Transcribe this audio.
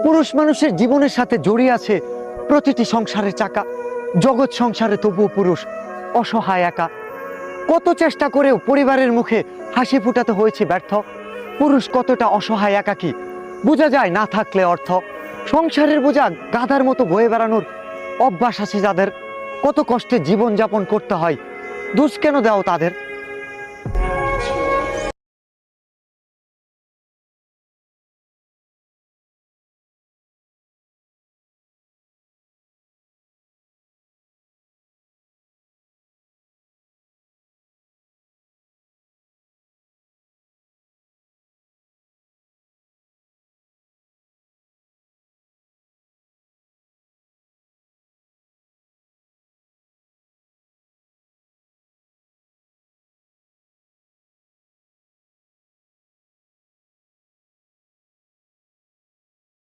পুরুষ মানুষের জীবনের সাথে জড়িয়ে আছে প্রতিটি সংসারের চাকা। জগৎ সংসারে তবুও পুরুষ অসহায় একা। কত চেষ্টা করেও পরিবারের মুখে হাসি ফুটাতে হয়েছে ব্যর্থ। পুরুষ কতটা অসহায় একাকী বোঝা যায় না থাকলে অর্থ। সংসারের বোঝা গাধার মতো বয়ে বেড়ানোর অভ্যাস আছে যাদের, কত কষ্টে জীবন যাপন করতে হয়, দোষ কেন দাও তাদের?